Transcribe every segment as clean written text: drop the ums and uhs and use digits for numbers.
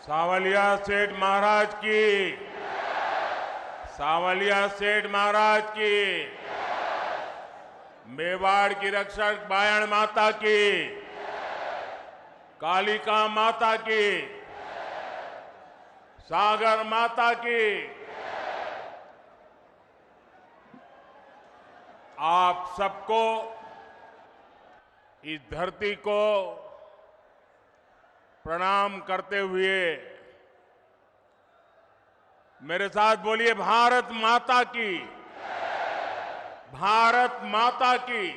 सावलिया सेठ महाराज की, सावलिया सेठ महाराज की, मेवाड़ की रक्षक बायण माता की, कालिका माता की, सागर माता की। आप सबको, इस धरती को प्रणाम करते हुए मेरे साथ बोलिए, भारत माता की, भारत माता की।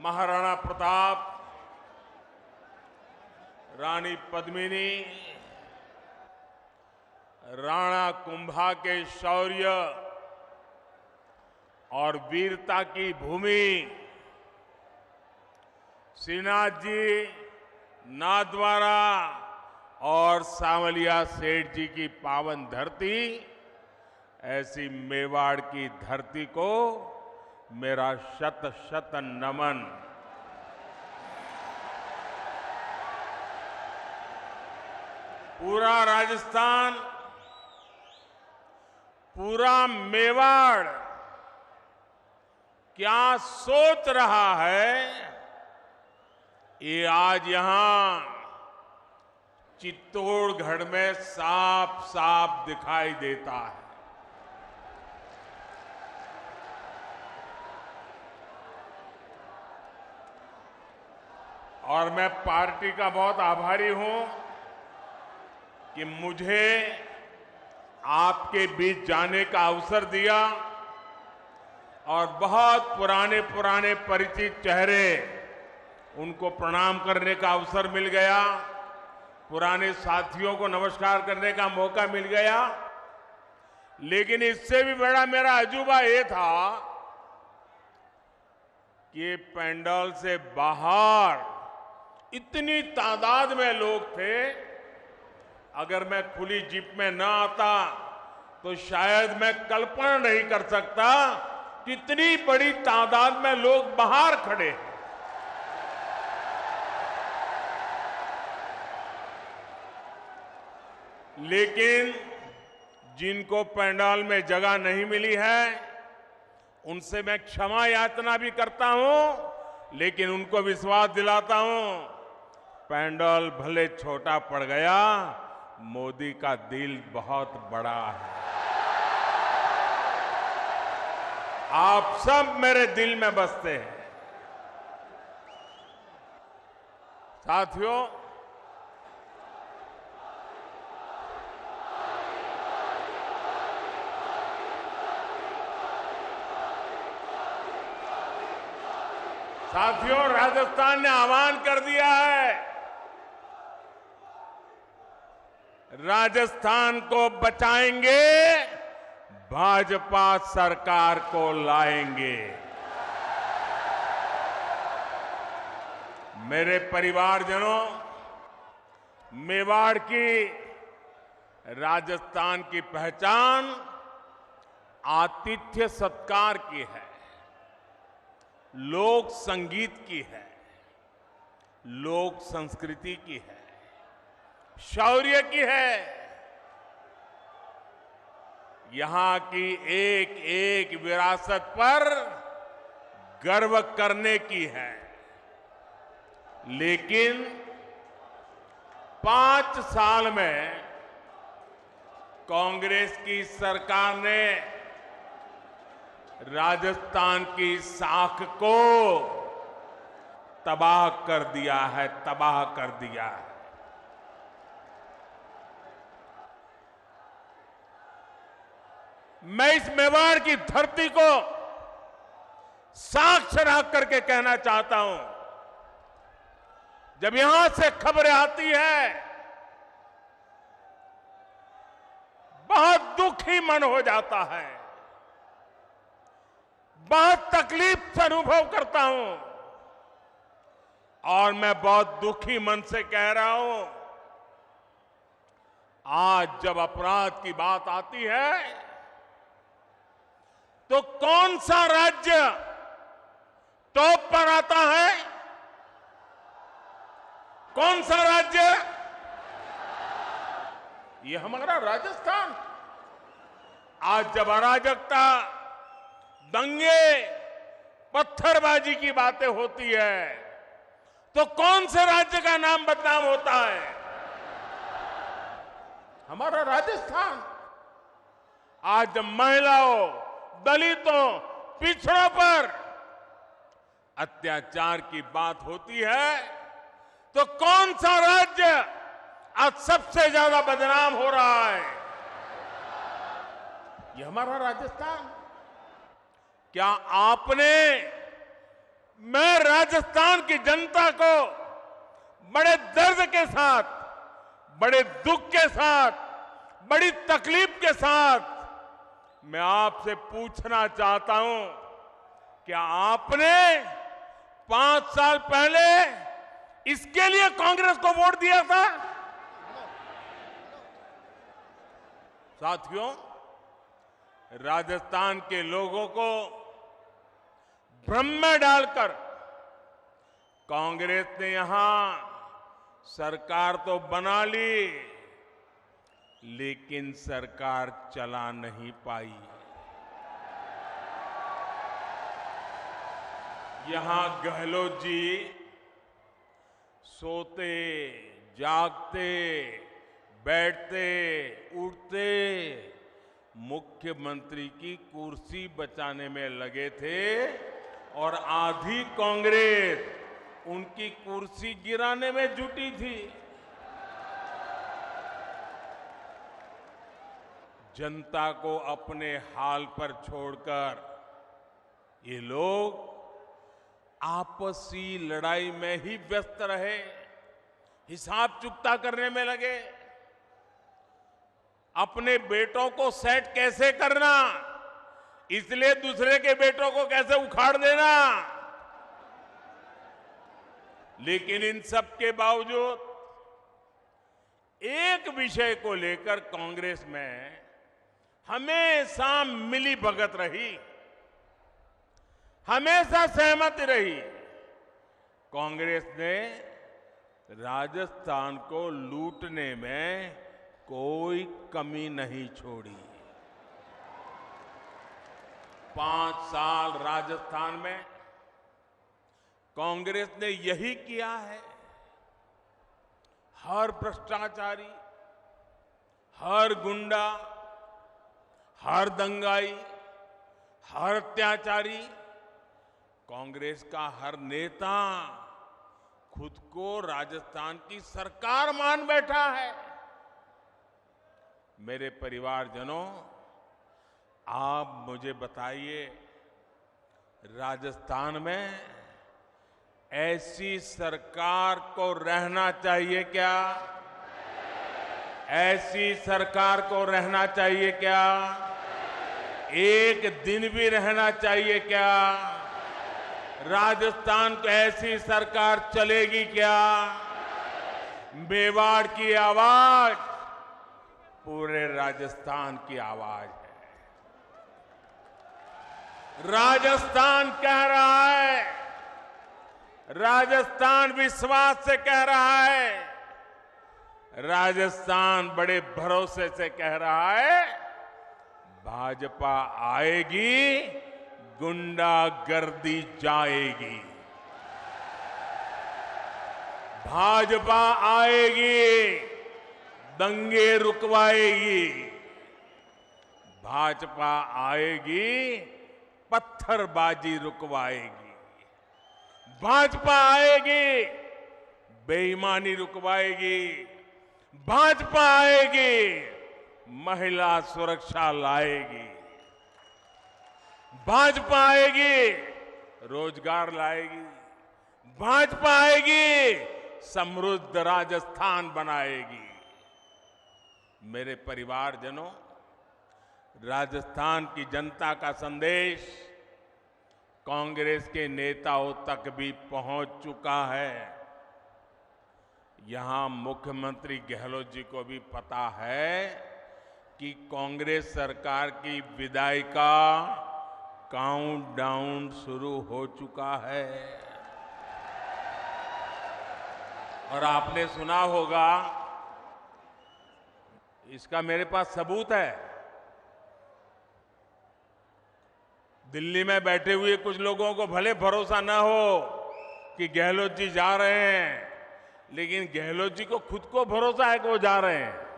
महाराणा प्रताप, रानी पद्मिनी, राणा कुंभा के शौर्य और वीरता की भूमि, श्रीनाथ जी, नाथद्वारा और सावलिया सेठ जी की पावन धरती, ऐसी मेवाड़ की धरती को मेरा शत शत नमन। पूरा राजस्थान, पूरा मेवाड़ क्या सोच रहा है, ये आज यहां चित्तौड़गढ़ में साफ साफ दिखाई देता है। और मैं पार्टी का बहुत आभारी हूं कि मुझे आपके बीच जाने का अवसर दिया और बहुत पुराने पुराने परिचित चेहरे, उनको प्रणाम करने का अवसर मिल गया, पुराने साथियों को नमस्कार करने का मौका मिल गया। लेकिन इससे भी बड़ा मेरा अजूबा ये था कि पंडाल से बाहर इतनी तादाद में लोग थे। अगर मैं खुली जीप में न आता तो शायद मैं कल्पना नहीं कर सकता कि इतनी बड़ी तादाद में लोग बाहर खड़े हैं। लेकिन जिनको पंडाल में जगह नहीं मिली है, उनसे मैं क्षमा याचना भी करता हूं, लेकिन उनको विश्वास दिलाता हूं, पंडाल भले छोटा पड़ गया, मोदी का दिल बहुत बड़ा है। आप सब मेरे दिल में बसते हैं। साथियों, राजस्थान ने आह्वान कर दिया है, राजस्थान को बचाएंगे, भाजपा सरकार को लाएंगे। मेरे परिवारजनों, मेवाड़ की, राजस्थान की पहचान आतिथ्य सत्कार की है, लोक संगीत की है, लोक संस्कृति की है, शौर्य की है। यहां की एक एक विरासत पर गर्व करने की है। लेकिन 5 साल में कांग्रेस की सरकार ने राजस्थान की साख को तबाह कर दिया है, तबाह कर दिया है। मैं इस मेवाड़ की धरती को साक्ष्य रख करके कहना चाहता हूं, जब यहां से खबरें आती है, बहुत दुखी मन हो जाता है, बहुत तकलीफ से अनुभव करता हूं। और मैं बहुत दुखी मन से कह रहा हूं, आज जब अपराध की बात आती है, तो कौन सा राज्य टॉप पर आता है? कौन सा राज्य ये हमारा राजस्थान। आज जब अराजकता, दंगे, पत्थरबाजी की बातें होती है तो कौन से राज्य का नाम बदनाम होता है? हमारा राजस्थान। आज जब महिलाओं, दलितों, पिछड़ों पर अत्याचार की बात होती है तो कौन सा राज्य आज सबसे ज्यादा बदनाम हो रहा है? ये हमारा राजस्थान। क्या आपने, मैं राजस्थान की जनता को बड़े दर्द के साथ, बड़े दुख के साथ, बड़ी तकलीफ के साथ मैं आपसे पूछना चाहता हूं, क्या आपने 5 साल पहले इसके लिए कांग्रेस को वोट दिया था? साथियों, राजस्थान के लोगों को भ्रम में डालकर कांग्रेस ने यहां सरकार तो बना ली, लेकिन सरकार चला नहीं पाई। यहां गहलोत जी सोते, जागते, बैठते, उठते मुख्यमंत्री की कुर्सी बचाने में लगे थे और आधी कांग्रेस उनकी कुर्सी गिराने में जुटी थी। जनता को अपने हाल पर छोड़कर ये लोग आपसी लड़ाई में ही व्यस्त रहे, हिसाब चुकता करने में लगे। अपने बेटों को सेट कैसे करना, इसलिए दूसरे के बेटों को कैसे उखाड़ देना। लेकिन इन सब के बावजूद एक विषय को लेकर कांग्रेस में हमेशा मिली भगत रही, हमेशा सहमति रही। कांग्रेस ने राजस्थान को लूटने में कोई कमी नहीं छोड़ी। 5 साल राजस्थान में कांग्रेस ने यही किया है। हर भ्रष्टाचारी, हर गुंडा, हर दंगाई, हर अत्याचारी, कांग्रेस का हर नेता खुद को राजस्थान की सरकार मान बैठा है। मेरे परिवारजनों, आप मुझे बताइए, राजस्थान में ऐसी सरकार को रहना चाहिए क्या? ऐसी सरकार को रहना चाहिए क्या? एक दिन भी रहना चाहिए क्या? राजस्थान को ऐसी सरकार चलेगी क्या? मेवाड़ की आवाज पूरे राजस्थान की आवाज है। राजस्थान कह रहा है, राजस्थान विश्वास से कह रहा है, राजस्थान बड़े भरोसे से कह रहा है, भाजपा आएगी, गुंडागर्दी जाएगी। भाजपा आएगी, दंगे रुकवाएगी। भाजपा आएगी, पत्थरबाजी रुकवाएगी। भाजपा आएगी, बेईमानी रुकवाएगी। भाजपा आएगी, महिला सुरक्षा लाएगी। भाजपा आएगी, रोजगार लाएगी। भाजपा आएगी, समृद्ध राजस्थान बनाएगी। मेरे परिवारजनों, राजस्थान की जनता का संदेश कांग्रेस के नेताओं तक भी पहुंच चुका है। यहां मुख्यमंत्री गहलोत जी को भी पता है कि कांग्रेस सरकार की विदाई का काउंटडाउन शुरू हो चुका है। और आपने सुना होगा, इसका मेरे पास सबूत है। दिल्ली में बैठे हुए कुछ लोगों को भले भरोसा ना हो कि गहलोत जी जा रहे हैं, लेकिन गहलोत जी को खुद को भरोसा है कि वो जा रहे हैं।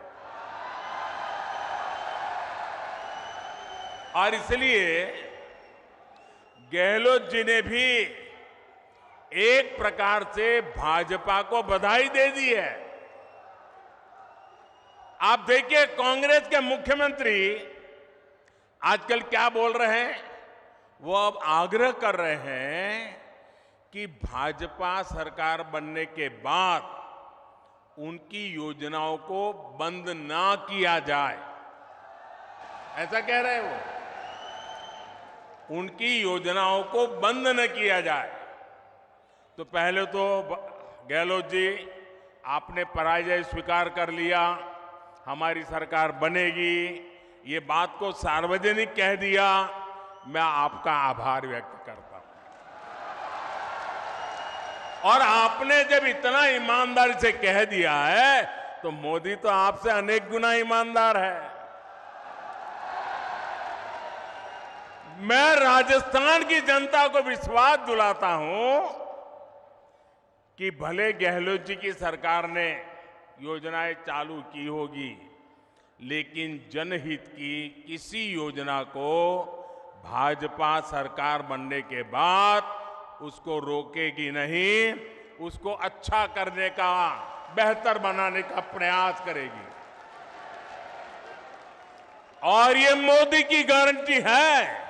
और इसलिए गहलोत जी ने भी एक प्रकार से भाजपा को बधाई दे दी है। आप देखिए कांग्रेस के मुख्यमंत्री आजकल क्या बोल रहे हैं। वो अब आग्रह कर रहे हैं कि भाजपा सरकार बनने के बाद उनकी योजनाओं को बंद ना किया जाए, ऐसा कह रहे हैं वो। उनकी योजनाओं को बंद न किया जाए। तो पहले तो गहलोत जी आपने पराजय स्वीकार कर लिया, हमारी सरकार बनेगी, ये बात को सार्वजनिक कह दिया। मैं आपका आभार व्यक्त करता हूं। और आपने जब इतना ईमानदारी से कह दिया है तो मोदी तो आपसे अनेक गुना ईमानदार है। मैं राजस्थान की जनता को विश्वास दिलाता हूं कि भले गहलोत जी की सरकार ने योजनाएं चालू की होगी, लेकिन जनहित की किसी योजना को भाजपा सरकार बनने के बाद उसको रोकेगी नहीं, उसको अच्छा करने का, बेहतर बनाने का प्रयास करेगी। और ये मोदी की गारंटी है।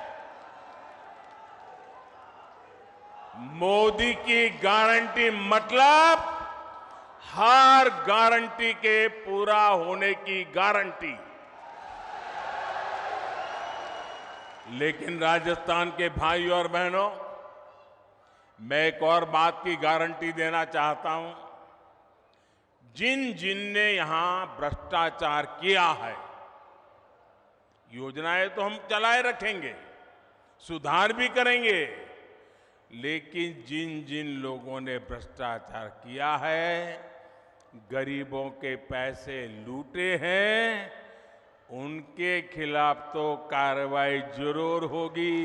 मोदी की गारंटी मतलब हर गारंटी के पूरा होने की गारंटी। लेकिन राजस्थान के भाई और बहनों, मैं एक और बात की गारंटी देना चाहता हूं। जिन जिन ने यहां भ्रष्टाचार किया है, योजनाएं तो हम चलाए रखेंगे, सुधार भी करेंगे, लेकिन जिन जिन लोगों ने भ्रष्टाचार किया है, गरीबों के पैसे लूटे हैं, उनके खिलाफ तो कार्रवाई जरूर होगी।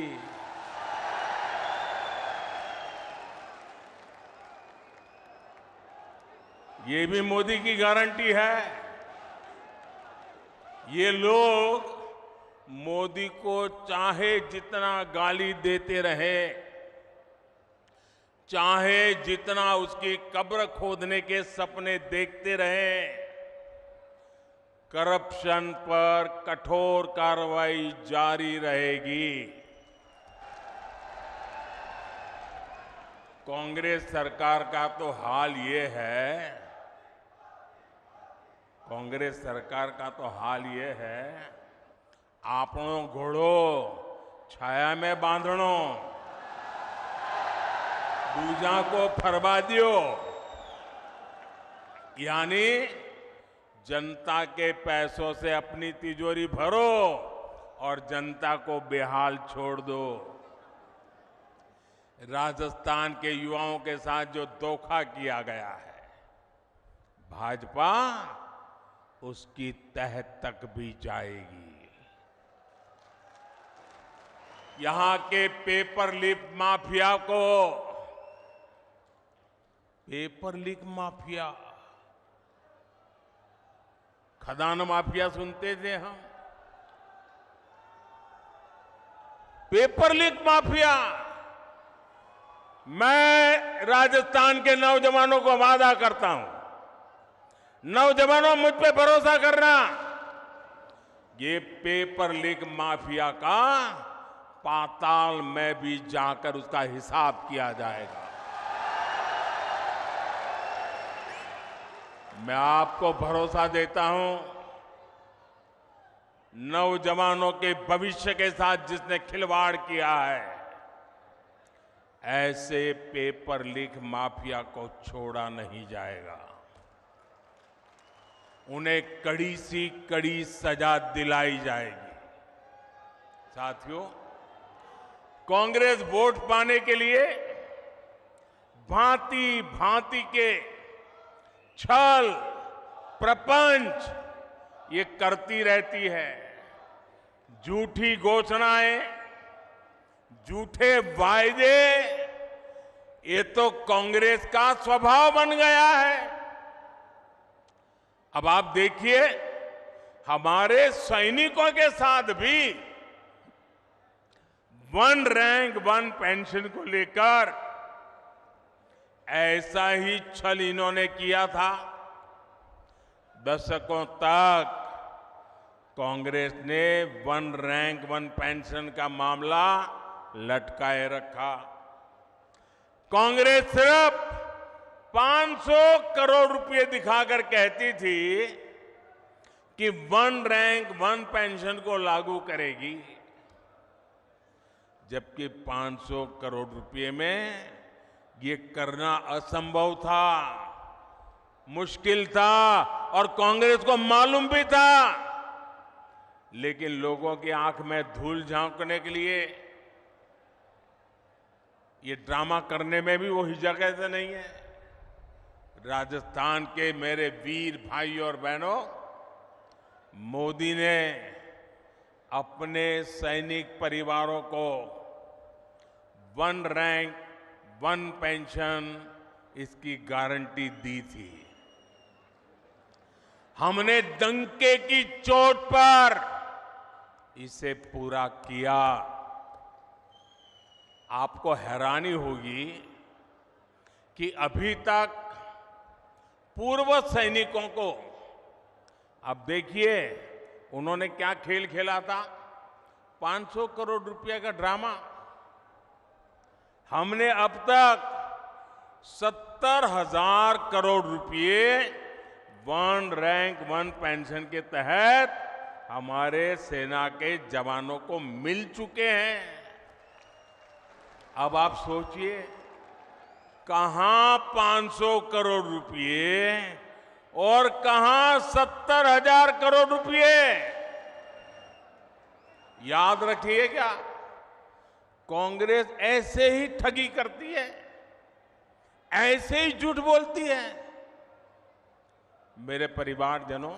ये भी मोदी की गारंटी है। ये लोग मोदी को चाहे जितना गाली देते रहे, चाहे जितना उसकी कब्र खोदने के सपने देखते रहे, करप्शन पर कठोर कार्रवाई जारी रहेगी। कांग्रेस सरकार का तो हाल ये है, कांग्रेस सरकार का तो हाल ये है, आपनो घोड़ो छाया में बांधणो, दूजा को फरवा दियो। यानी जनता के पैसों से अपनी तिजोरी भरो और जनता को बेहाल छोड़ दो। राजस्थान के युवाओं के साथ जो धोखा किया गया है, भाजपा उसकी तह तक भी जाएगी। यहां के पेपर लीक माफिया को, पेपर लीक माफिया, खदान माफिया सुनते थे हम, पेपर लीक माफिया। मैं राजस्थान के नौजवानों को वादा करता हूं, नौजवानों मुझ पे भरोसा करना, ये पेपर लीक माफिया का पाताल में भी जाकर उसका हिसाब किया जाएगा। मैं आपको भरोसा देता हूं, नौजवानों के भविष्य के साथ जिसने खिलवाड़ किया है, ऐसे पेपर लीक माफिया को छोड़ा नहीं जाएगा। उन्हें कड़ी सी कड़ी सजा दिलाई जाएगी। साथियों, कांग्रेस वोट पाने के लिए भांति भांति के छल, प्रपंच ये करती रहती है। झूठी घोषणाएं, झूठे वायदे, ये तो कांग्रेस का स्वभाव बन गया है। अब आप देखिए, हमारे सैनिकों के साथ भी वन रैंक वन पेंशन को लेकर ऐसा ही छल इन्होंने किया था। दशकों तक कांग्रेस ने वन रैंक वन पेंशन का मामला लटकाए रखा। कांग्रेस सिर्फ 500 करोड़ रुपए दिखाकर कहती थी कि वन रैंक वन पेंशन को लागू करेगी, जबकि 500 करोड़ रुपए में ये करना असंभव था, मुश्किल था और कांग्रेस को मालूम भी था। लेकिन लोगों की आंख में धूल झोंकने के लिए ये ड्रामा करने में भी वो हिचक ऐसे नहीं है। राजस्थान के मेरे वीर भाई और बहनों, मोदी ने अपने सैनिक परिवारों को वन रैंक वन पेंशन इसकी गारंटी दी थी। हमने डंके की चोट पर इसे पूरा किया। आपको हैरानी होगी कि अभी तक पूर्व सैनिकों को, अब देखिए उन्होंने क्या खेल खेला था, 500 करोड़ रुपए का ड्रामा। हमने अब तक 70,000 करोड़ रुपए वन रैंक वन पेंशन के तहत हमारे सेना के जवानों को मिल चुके हैं। अब आप सोचिए, कहां 500 करोड़ रुपए और कहां 70,000 करोड़ रुपए। याद रखिएगा, कांग्रेस ऐसे ही ठगी करती है, ऐसे ही झूठ बोलती है। मेरे परिवारजनों,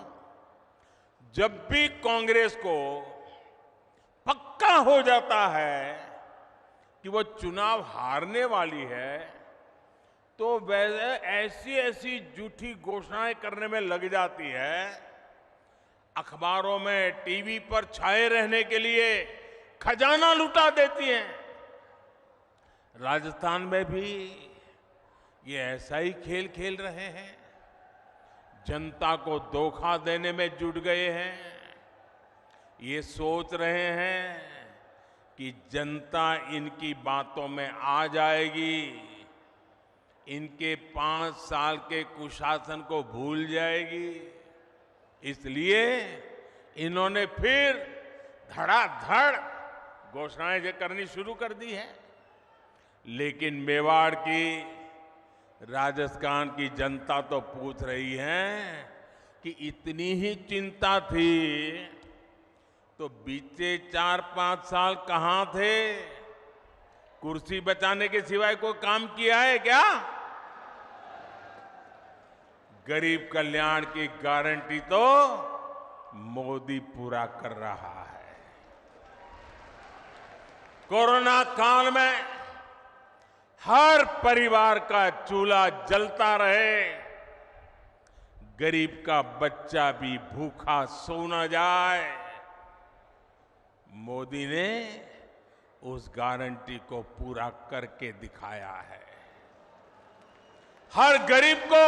जब भी कांग्रेस को पक्का हो जाता है कि वो चुनाव हारने वाली है, तो वैसे ऐसी ऐसी झूठी घोषणाएं करने में लग जाती है। अखबारों में, टीवी पर छाए रहने के लिए खजाना लुटा देती हैं। राजस्थान में भी ये ऐसा ही खेल खेल रहे हैं, जनता को धोखा देने में जुट गए हैं। ये सोच रहे हैं कि जनता इनकी बातों में आ जाएगी, इनके 5 साल के कुशासन को भूल जाएगी। इसलिए इन्होंने फिर धड़ाधड़ घोषणाएं करनी शुरू कर दी है। लेकिन मेवाड़ की, राजस्थान की जनता तो पूछ रही है कि इतनी ही चिंता थी तो बीते 4-5 साल कहां थे? कुर्सी बचाने के सिवाय कोई काम किया है क्या? गरीब कल्याण की गारंटी तो मोदी पूरा कर रहा है। कोरोना काल में हर परिवार का चूल्हा जलता रहे, गरीब का बच्चा भी भूखा सो न जाए, मोदी ने उस गारंटी को पूरा करके दिखाया है। हर गरीब को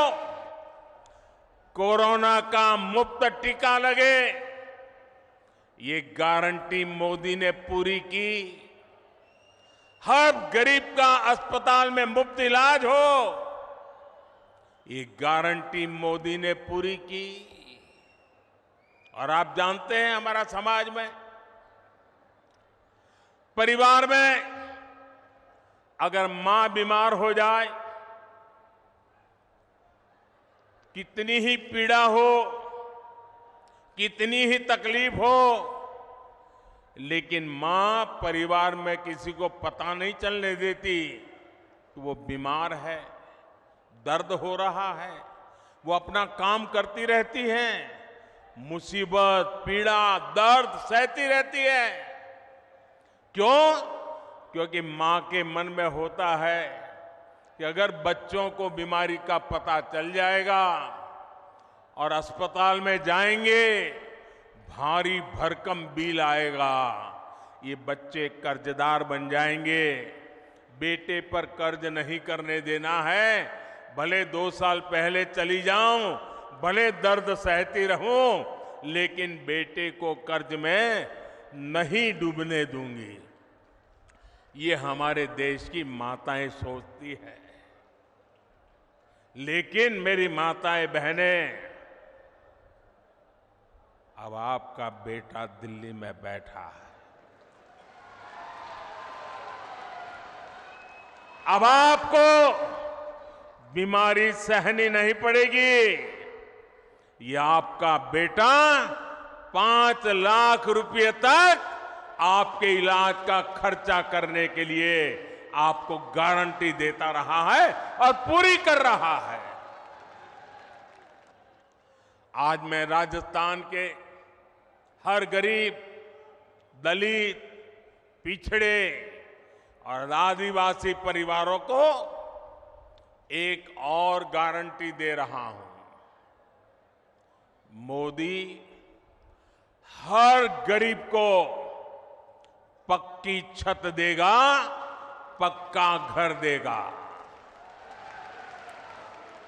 कोरोना का मुफ्त टीका लगे, ये गारंटी मोदी ने पूरी की। हर गरीब का अस्पताल में मुफ्त इलाज हो, ये गारंटी मोदी ने पूरी की। और आप जानते हैं, हमारा समाज में, परिवार में अगर मां बीमार हो जाए, कितनी ही पीड़ा हो, कितनी ही तकलीफ हो, लेकिन मां परिवार में किसी को पता नहीं चलने देती कि वो बीमार है, दर्द हो रहा है। वो अपना काम करती रहती हैं, मुसीबत, पीड़ा, दर्द सहती रहती है। क्यों? क्योंकि मां के मन में होता है कि अगर बच्चों को बीमारी का पता चल जाएगा और अस्पताल में जाएंगे, भारी भरकम बिल आएगा, ये बच्चे कर्जदार बन जाएंगे। बेटे पर कर्ज नहीं करने देना है। भले 2 साल पहले चली जाऊं, भले दर्द सहती रहूं, लेकिन बेटे को कर्ज में नहीं डूबने दूंगी। ये हमारे देश की माताएं सोचती है। लेकिन मेरी माताएं बहनें, अब आपका बेटा दिल्ली में बैठा है। अब आपको बीमारी सहनी नहीं पड़ेगी। ये आपका बेटा 5 लाख रुपए तक आपके इलाज का खर्चा करने के लिए आपको गारंटी देता रहा है और पूरी कर रहा है। आज मैं राजस्थान के हर गरीब, दलित, पिछड़े और आदिवासी परिवारों को एक और गारंटी दे रहा हूं। मोदी हर गरीब को पक्की छत देगा, पक्का घर देगा।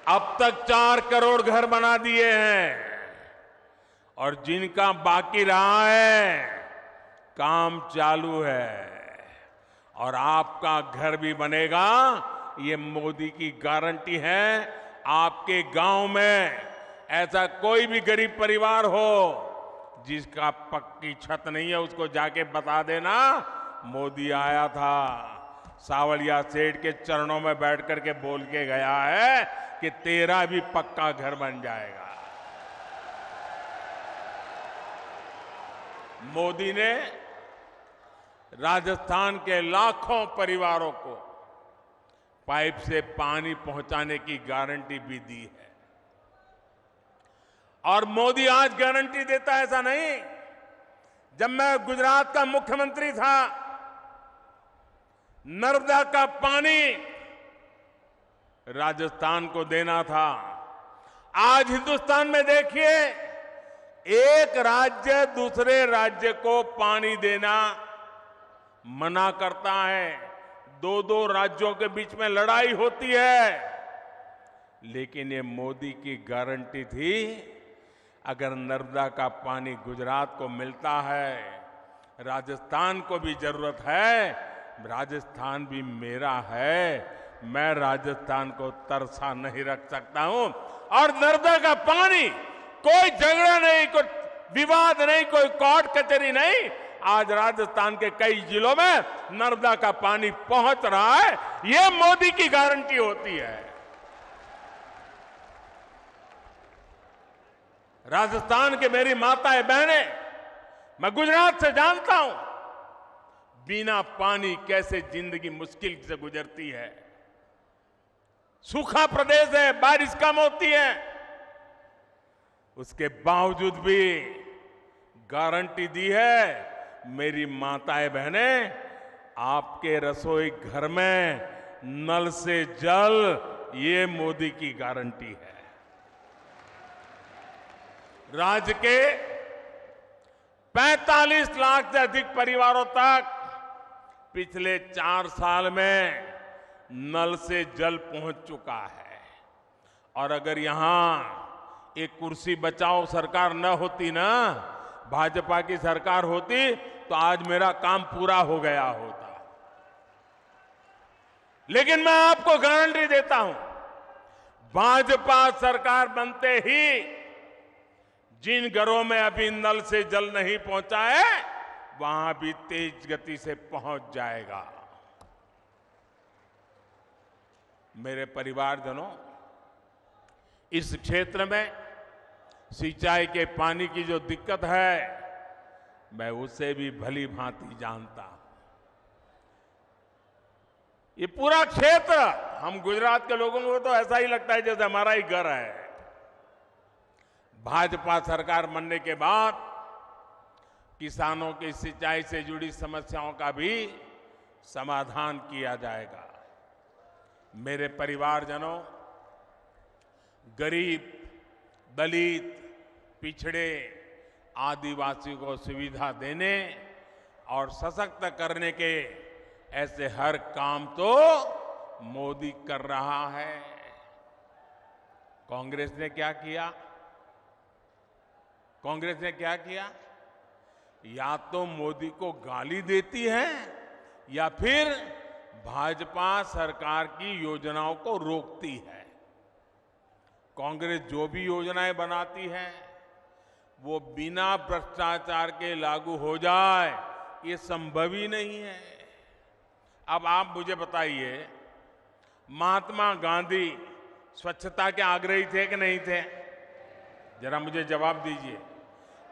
अब तक 4 करोड़ घर बना दिए हैं और जिनका बाकी रहा है, काम चालू है। और आपका घर भी बनेगा, ये मोदी की गारंटी है। आपके गांव में ऐसा कोई भी गरीब परिवार हो जिसका पक्की छत नहीं है, उसको जाके बता देना मोदी आया था, सावलिया सेठ के चरणों में बैठ करके बोल के गया है कि तेरा भी पक्का घर बन जाएगा। मोदी ने राजस्थान के लाखों परिवारों को पाइप से पानी पहुंचाने की गारंटी भी दी है। और मोदी आज गारंटी देता है ऐसा नहीं। जब मैं गुजरात का मुख्यमंत्री था, नर्मदा का पानी राजस्थान को देना था। आज हिंदुस्तान में देखिए, एक राज्य दूसरे राज्य को पानी देना मना करता है। 2-2 राज्यों के बीच में लड़ाई होती है। लेकिन ये मोदी की गारंटी थी, अगर नर्मदा का पानी गुजरात को मिलता है, राजस्थान को भी जरूरत है, राजस्थान भी मेरा है, मैं राजस्थान को तरसा नहीं रख सकता हूं। और नर्मदा का पानी, कोई झगड़ा नहीं, कोई विवाद नहीं, कोई कोर्ट कचहरी नहीं, आज राजस्थान के कई जिलों में नर्मदा का पानी पहुंच रहा है। यह मोदी की गारंटी होती है। राजस्थान के मेरी माताएं बहनें, मैं गुजरात से जानता हूं बिना पानी कैसे जिंदगी मुश्किल से गुजरती है। सूखा प्रदेश है, बारिश कम होती है, उसके बावजूद भी गारंटी दी है। मेरी माताएं बहनें, आपके रसोई घर में नल से जल, ये मोदी की गारंटी है। राज्य के 45 लाख से अधिक परिवारों तक पिछले 4 साल में नल से जल पहुंच चुका है। और अगर यहां एक कुर्सी बचाओ सरकार न होती ना, भाजपा की सरकार होती, तो आज मेरा काम पूरा हो गया होता। लेकिन मैं आपको गारंटी देता हूं, भाजपा सरकार बनते ही जिन घरों में अभी नल से जल नहीं पहुंचा है, वहां भी तेज गति से पहुंच जाएगा। मेरे परिवारजनों, इस क्षेत्र में सिंचाई के पानी की जो दिक्कत है, मैं उसे भी भली भांति जानता हूं। ये पूरा क्षेत्र, हम गुजरात के लोगों को तो ऐसा ही लगता है जैसे हमारा ही घर है। भाजपा सरकार बनने के बाद किसानों की सिंचाई से जुड़ी समस्याओं का भी समाधान किया जाएगा। मेरे परिवारजनों, गरीब, दलित, पिछड़े, आदिवासी को सुविधा देने और सशक्त करने के ऐसे हर काम तो मोदी कर रहा है। कांग्रेस ने क्या किया? कांग्रेस ने क्या किया? या तो मोदी को गाली देती है या फिर भाजपा सरकार की योजनाओं को रोकती है। कांग्रेस जो भी योजनाएं बनाती है वो बिना भ्रष्टाचार के लागू हो जाए, ये संभव ही नहीं है। अब आप मुझे बताइए, महात्मा गांधी स्वच्छता के आग्रही थे कि नहीं थे? जरा मुझे जवाब दीजिए।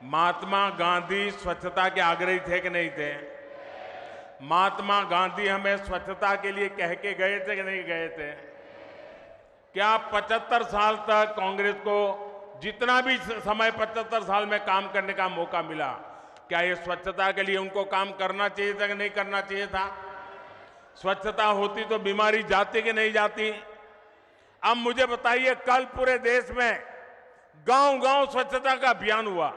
महात्मा गांधी स्वच्छता के आग्रही थे कि नहीं थे? महात्मा गांधी हमें स्वच्छता के लिए कह के गए थे कि नहीं गए थे? क्या 75 साल तक कांग्रेस को जितना भी समय 75 साल में काम करने का मौका मिला, क्या ये स्वच्छता के लिए उनको काम करना चाहिए था कि नहीं करना चाहिए था? स्वच्छता होती तो बीमारी जाती कि नहीं जाती? अब मुझे बताइए, कल पूरे देश में गांव-गांव स्वच्छता का अभियान हुआ।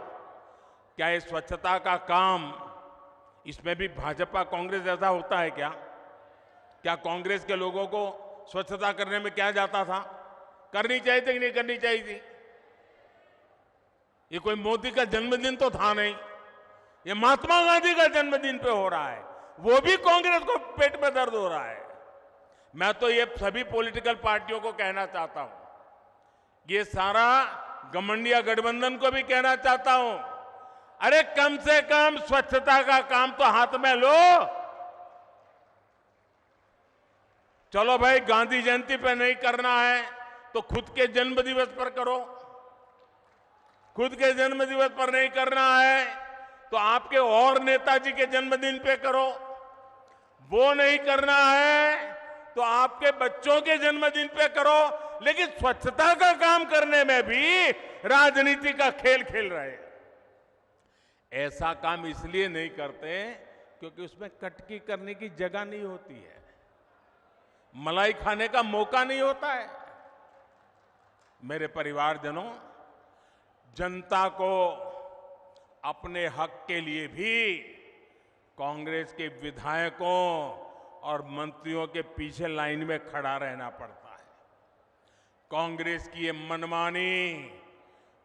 क्या ये स्वच्छता का काम, इसमें भी भाजपा कांग्रेस जैसा होता है क्या? क्या कांग्रेस के लोगों को स्वच्छता करने में क्या जाता था? करनी चाहिए थी कि नहीं करनी चाहिए थी? ये कोई मोदी का जन्मदिन तो था नहीं, ये महात्मा गांधी का जन्मदिन पे हो रहा है, वो भी कांग्रेस को पेट में दर्द हो रहा है। मैं तो ये सभी पॉलिटिकल पार्टियों को कहना चाहता हूं, ये सारा घमंडिया गठबंधन को भी कहना चाहता हूं, अरे कम से कम स्वच्छता का काम तो हाथ में लो। चलो भाई, गांधी जयंती पे नहीं करना है तो खुद के जन्मदिवस पर करो। खुद के जन्मदिवस पर नहीं करना है तो आपके और नेताजी के जन्मदिन पे करो। वो नहीं करना है तो आपके बच्चों के जन्मदिन पे करो। लेकिन स्वच्छता का काम करने में भी राजनीति का खेल खेल रहे हैं। ऐसा काम इसलिए नहीं करते क्योंकि उसमें कटकी करने की जगह नहीं होती है, मलाई खाने का मौका नहीं होता है। मेरे परिवारजनों, जनता को अपने हक के लिए भी कांग्रेस के विधायकों और मंत्रियों के पीछे लाइन में खड़ा रहना पड़ता है। कांग्रेस की ये मनमानी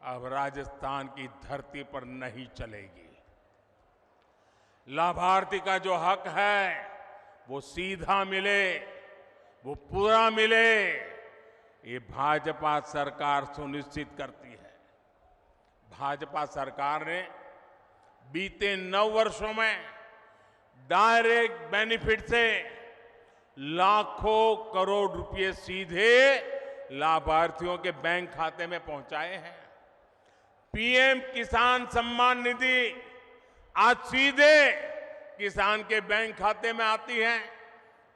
अब राजस्थान की धरती पर नहीं चलेगी। लाभार्थी का जो हक है वो सीधा मिले, वो पूरा मिले, ये भाजपा सरकार सुनिश्चित करती है। भाजपा सरकार ने बीते 9 वर्षों में डायरेक्ट बेनिफिट से लाखों करोड़ रुपए सीधे लाभार्थियों के बैंक खाते में पहुंचाए हैं। पीएम किसान सम्मान निधि आज सीधे किसान के बैंक खाते में आती है।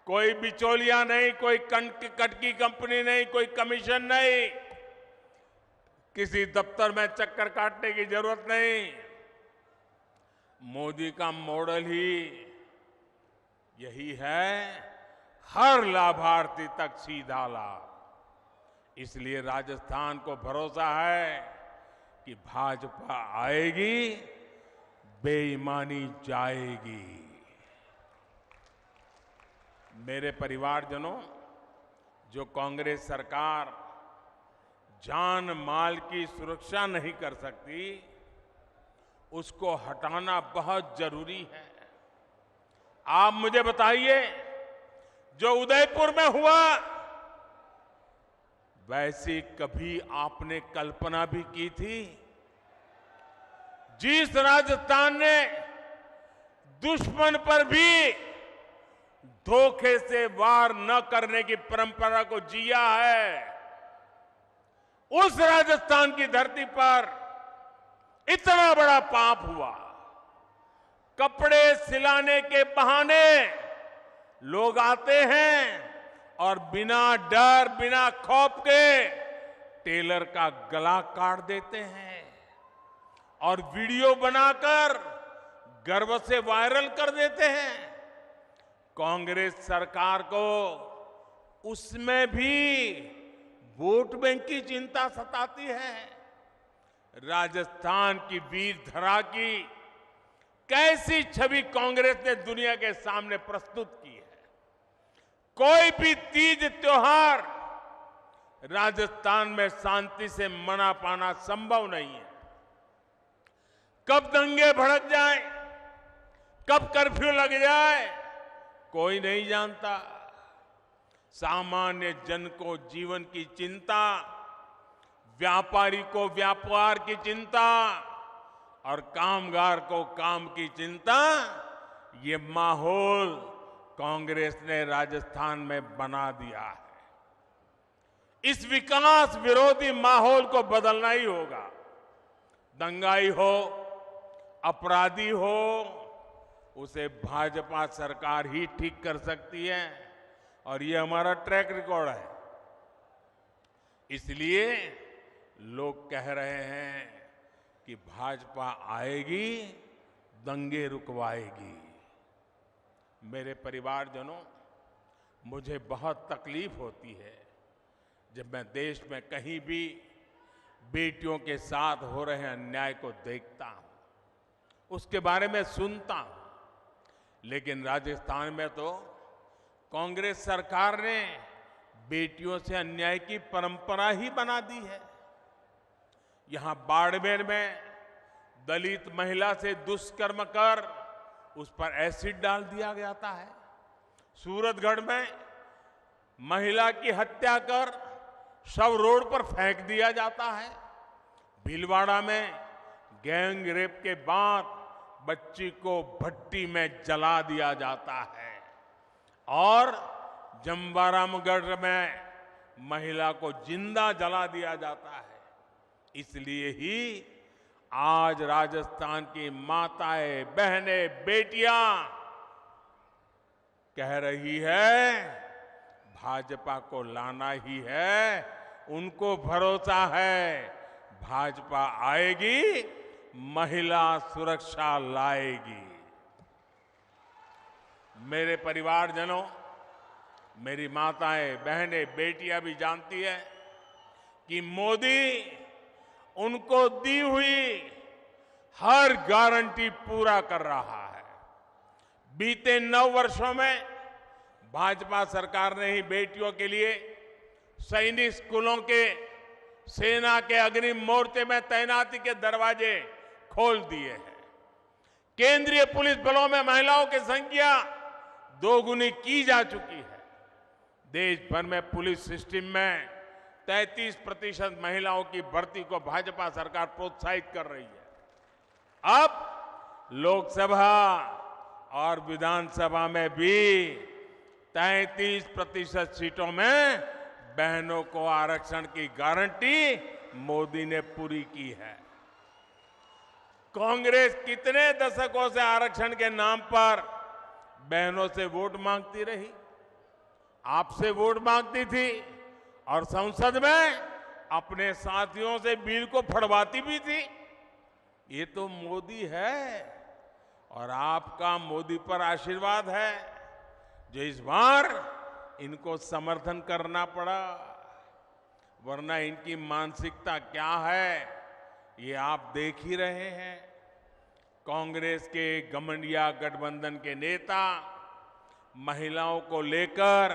कोई बिचौलिया नहीं, कोई कटकी कंपनी नहीं, कोई कमीशन नहीं, किसी दफ्तर में चक्कर काटने की जरूरत नहीं। मोदी का मॉडल ही यही है, हर लाभार्थी तक सीधा लाभ। इसलिए राजस्थान को भरोसा है कि भाजपा आएगी, बेईमानी जाएगी। मेरे परिवारजनों, जो कांग्रेस सरकार जान माल की सुरक्षा नहीं कर सकती, उसको हटाना बहुत जरूरी है। आप मुझे बताइए, जो उदयपुर में हुआ, वैसी कभी आपने कल्पना भी की थी? जिस राजस्थान ने दुश्मन पर भी धोखे से वार न करने की परंपरा को जिया है, उस राजस्थान की धरती पर इतना बड़ा पाप हुआ। कपड़े सिलाने के बहाने लोग आते हैं और बिना डर, बिना खौफ के टेलर का गला काट देते हैं। और वीडियो बनाकर गर्व से वायरल कर देते हैं। कांग्रेस सरकार को उसमें भी वोट बैंक की चिंता सताती है। राजस्थान की वीर धरा की कैसी छवि कांग्रेस ने दुनिया के सामने प्रस्तुत की है। कोई भी तीज त्योहार राजस्थान में शांति से मना पाना संभव नहीं है। कब दंगे भड़क जाए, कब कर्फ्यू लग जाए, कोई नहीं जानता। सामान्य जन को जीवन की चिंता, व्यापारी को व्यापार की चिंता और कामगार को काम की चिंता, ये माहौल कांग्रेस ने राजस्थान में बना दिया है। इस विकास विरोधी माहौल को बदलना ही होगा। दंगाई हो, अपराधी हो, उसे भाजपा सरकार ही ठीक कर सकती है और ये हमारा ट्रैक रिकॉर्ड है। इसलिए लोग कह रहे हैं कि भाजपा आएगी, दंगे रुकवाएगी। मेरे परिवारजनों, मुझे बहुत तकलीफ होती है जब मैं देश में कहीं भी बेटियों के साथ हो रहे अन्याय को देखता हूं, उसके बारे में सुनता हूं। लेकिन राजस्थान में तो कांग्रेस सरकार ने बेटियों से अन्याय की परंपरा ही बना दी है। यहां बाड़मेर में दलित महिला से दुष्कर्म कर उस पर एसिड डाल दिया जाता है। सूरतगढ़ में महिला की हत्या कर शव रोड पर फेंक दिया जाता है। भीलवाड़ा में गैंग रेप के बाद बच्ची को भट्टी में जला दिया जाता है और जमवारामगढ़ में महिला को जिंदा जला दिया जाता है। इसलिए ही आज राजस्थान की माताएं, बहनें, बेटियां कह रही है भाजपा को लाना ही है। उनको भरोसा है भाजपा आएगी, महिला सुरक्षा लाएगी। मेरे परिवारजनों, मेरी माताएं, बहनें, बेटियां भी जानती है कि मोदी उनको दी हुई हर गारंटी पूरा कर रहा है। बीते 9 वर्षों में भाजपा सरकार ने ही बेटियों के लिए सैनिक स्कूलों के, सेना के अग्रिम मोर्चे में तैनाती के दरवाजे खोल दिए हैं। केंद्रीय पुलिस बलों में महिलाओं की संख्या 2 गुनी की जा चुकी है। देश भर में पुलिस सिस्टम में 33% महिलाओं की भर्ती को भाजपा सरकार प्रोत्साहित कर रही है। अब लोकसभा और विधानसभा में भी 33% सीटों में बहनों को आरक्षण की गारंटी मोदी ने पूरी की है। कांग्रेस कितने दशकों से आरक्षण के नाम पर बहनों से वोट मांगती रही, आपसे वोट मांगती थी और संसद में अपने साथियों से बिल को फड़वाती भी थी। ये तो मोदी है और आपका मोदी पर आशीर्वाद है जो इस बार इनको समर्थन करना पड़ा, वरना इनकी मानसिकता क्या है ये आप देख ही रहे हैं। कांग्रेस के घमंडिया गठबंधन के नेता महिलाओं को लेकर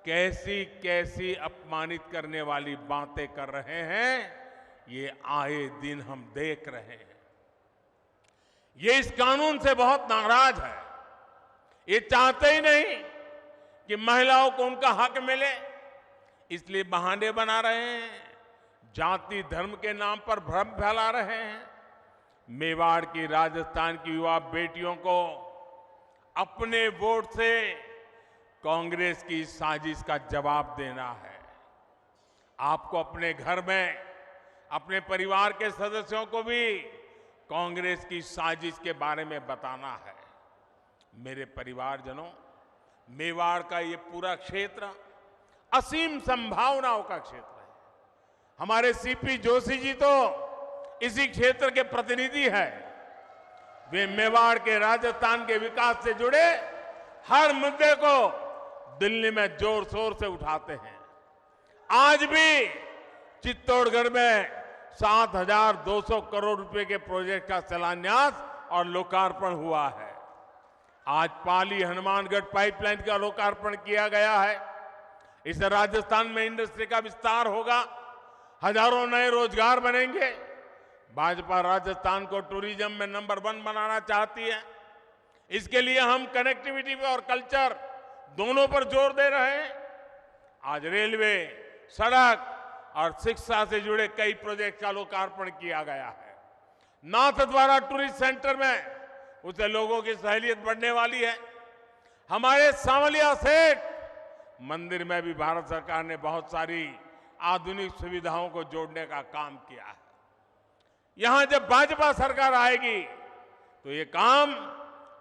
कैसी कैसी अपमानित करने वाली बातें कर रहे हैं, ये आए दिन हम देख रहे हैं। ये इस कानून से बहुत नाराज है। ये चाहते ही नहीं कि महिलाओं को उनका हक मिले, इसलिए बहाने बना रहे हैं, जाति धर्म के नाम पर भ्रम फैला रहे हैं। मेवाड़ की, राजस्थान की युवा बेटियों को अपने वोट से कांग्रेस की साजिश का जवाब देना है। आपको अपने घर में अपने परिवार के सदस्यों को भी कांग्रेस की साजिश के बारे में बताना है। मेरे परिवारजनों, मेवाड़ का ये पूरा क्षेत्र असीम संभावनाओं का क्षेत्र है। हमारे सीपी जोशी जी तो इसी क्षेत्र के प्रतिनिधि हैं। वे मेवाड़ के, राजस्थान के विकास से जुड़े हर मुद्दे को दिल्ली में जोर शोर से उठाते हैं। आज भी चित्तौड़गढ़ में 7,200 करोड़ रुपए के प्रोजेक्ट का शिलान्यास और लोकार्पण हुआ है। आज पाली हनुमानगढ़ पाइपलाइन का लोकार्पण किया गया है। इससे राजस्थान में इंडस्ट्री का विस्तार होगा, हजारों नए रोजगार बनेंगे। भाजपा राजस्थान को टूरिज्म में नंबर 1 बनाना चाहती है। इसके लिए हम कनेक्टिविटी और कल्चर दोनों पर जोर दे रहे हैं। आज रेलवे, सड़क और शिक्षा से जुड़े कई प्रोजेक्ट का लोकार्पण किया गया है। नाथद्वारा टूरिस्ट सेंटर में उससे लोगों की सहूलियत बढ़ने वाली है। हमारे सांवलिया सेठ मंदिर में भी भारत सरकार ने बहुत सारी आधुनिक सुविधाओं को जोड़ने का काम किया है। यहां जब भाजपा सरकार आएगी तो ये काम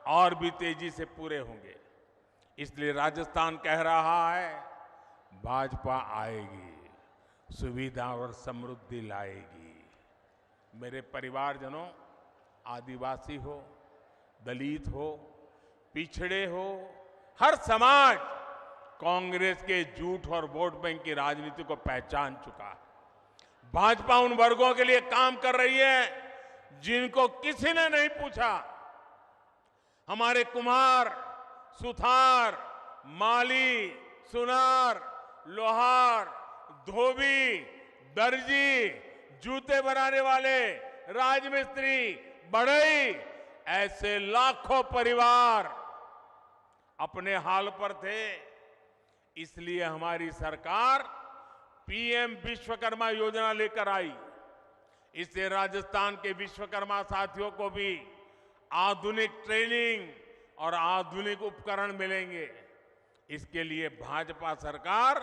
और भी तेजी से पूरे होंगे। इसलिए राजस्थान कह रहा है, भाजपा आएगी, सुविधा और समृद्धि लाएगी। मेरे परिवारजनों, आदिवासी हो, दलित हो, पिछड़े हो, हर समाज कांग्रेस के झूठ और वोट बैंक की राजनीति को पहचान चुका है। भाजपा उन वर्गों के लिए काम कर रही है जिनको किसी ने नहीं पूछा। हमारे कुम्हार, सुथार, माली, सुनार, लोहार, धोबी, दर्जी, जूते बनाने वाले, राजमिस्त्री, बढ़ई, ऐसे लाखों परिवार अपने हाल पर थे। इसलिए हमारी सरकार पीएम विश्वकर्मा योजना लेकर आई। इससे राजस्थान के विश्वकर्मा साथियों को भी आधुनिक ट्रेनिंग और आधुनिक उपकरण मिलेंगे। इसके लिए भाजपा सरकार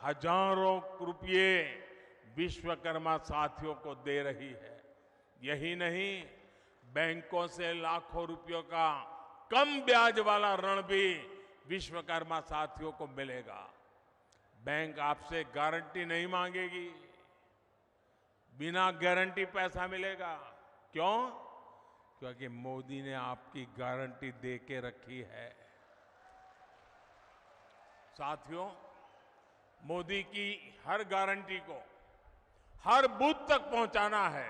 हजारों रुपये विश्वकर्मा साथियों को दे रही है। यही नहीं, बैंकों से लाखों रुपयों का कम ब्याज वाला ऋण भी विश्वकर्मा साथियों को मिलेगा। बैंक आपसे गारंटी नहीं मांगेगी, बिना गारंटी पैसा मिलेगा। क्यों? क्योंकि मोदी ने आपकी गारंटी दे के रखी है। साथियों, मोदी की हर गारंटी को हर बूथ तक पहुंचाना है।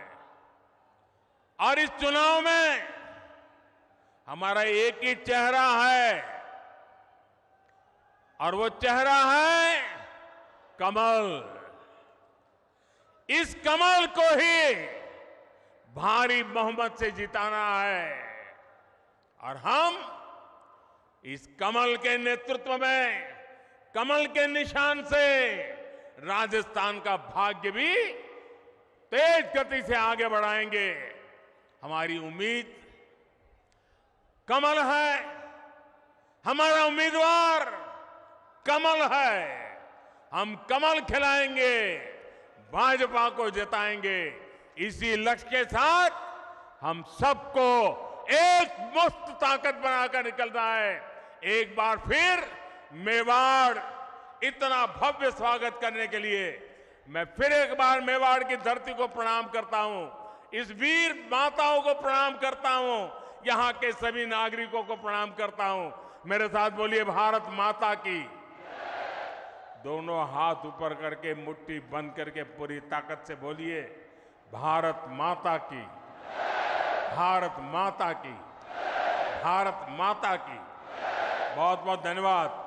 और इस चुनाव में हमारा एक ही चेहरा है, और वो चेहरा है कमल। इस कमल को ही भारी बहुमत से जिताना है। और हम इस कमल के नेतृत्व में, कमल के निशान से राजस्थान का भाग्य भी तेज गति से आगे बढ़ाएंगे। हमारी उम्मीद कमल है, हमारा उम्मीदवार कमल है। हम कमल खिलाएंगे, भाजपा को जिताएंगे। इसी लक्ष्य के साथ हम सबको एक मस्त ताकत बनाकर निकलना है। एक बार फिर मेवाड़ इतना भव्य स्वागत करने के लिए मैं फिर एक बार मेवाड़ की धरती को प्रणाम करता हूं, इस वीर माताओं को प्रणाम करता हूं, यहां के सभी नागरिकों को प्रणाम करता हूं। मेरे साथ बोलिए, भारत माता की। दोनों हाथ ऊपर करके मुट्ठी बंद करके पूरी ताकत से बोलिए, भारत माता की, भारत माता की, भारत माता की। बहुत बहुत धन्यवाद।